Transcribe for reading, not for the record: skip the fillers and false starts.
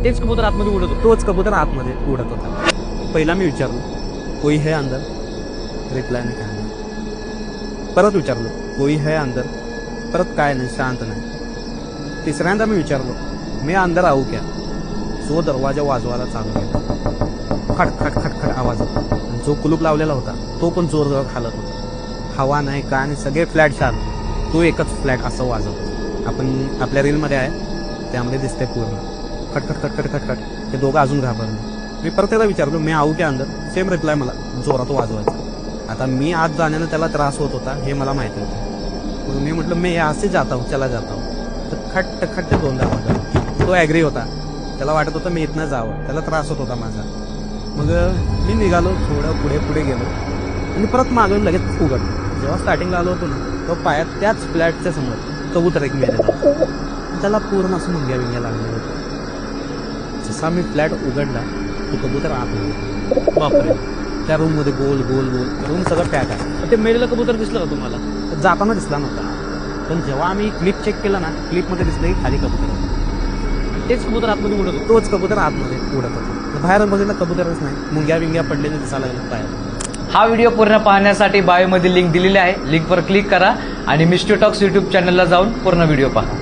तेच कबूतर आतमध्ये उडत होतं. तोच कबूतर आतमध्ये उडत होता. पहिला मी विचारलो कोई है अंदर, रिप्लाय नाही काय नाही. परत विचारलो कोई है अंदर, परत काय नाही, शांत नाही. तिसऱ्यांदा मी विचारलो मी अंदर आऊ क्या, जो दरवाजा वाजवायला चालू केला. खट खट खट खट आवाज होता. जो कुलूप लावलेला होता तो पण जोर जोर खालत होता. हवा नाही काय नाही, सगळे फ्लॅट शांत. तो एकच फ्लॅट असं वाजवतो. आपण आपल्या रीलमध्ये आहे त्यामध्ये दिसतंय पूर्ण. खट खट खट खट खट खट. ते दोघं अजून घाबरले. मी परत त्याला विचारलो मी आऊ क्या अंदर, सेम रिप्लाय मला, जोरात वाजवायचा. आता मी आत जाण्यानं त्याला त्रास होत होता हे मला माहिती होतं. मग मी म्हटलं मी असे जाता हूं, चला जाता हूं. तर खट खट ते दोनदा आवाज. तो ॲग्री होता. त्याला वाटत होतं मी इथनं जावं, त्याला त्रास होत होता माझा. मग मी निघालो, थोडं पुढे पुढे गेलो आणि परत मागून लगेच उघड. जेव्हा स्टार्टिंगला आलो होतो ना तो पायात त्याच फ्लॅटच्या समोर कबूतर एक मेलेला. त्याला पूर्ण असं मुंग्या बिंग्या लागले होते. जसा मी फ्लॅट उघडला तो कबूतर आतमध्ये. बापरे. त्या रूम मध्ये गोल गोल गोल रूम सगळं पॅक आहे. ते मेलेलं कबूतर दिसलं का तुम्हाला? जाताना दिसला नव्हता, पण जेव्हा आम्ही क्लिप चेक केला ना क्लिपमध्ये दिसलं की खाली कबूतर. तेच कबूतर आतमध्ये उडत होतं. तोच कबूतर आतमध्ये उडत होता. बाहेर बघितलं कबूतरच नाही, मुंग्या बिंग्या पडलेले दिसायला लागले बाहेर. हा व्हिडिओ पूर्ण पाहण्यासाठी बायोमध्ये लिंक दिलेली आहे. लिंकवर क्लिक करा आणि मिस्टर टॉक्स यूट्यूब चॅनलला जाऊन पूर्ण व्हिडिओ पहा.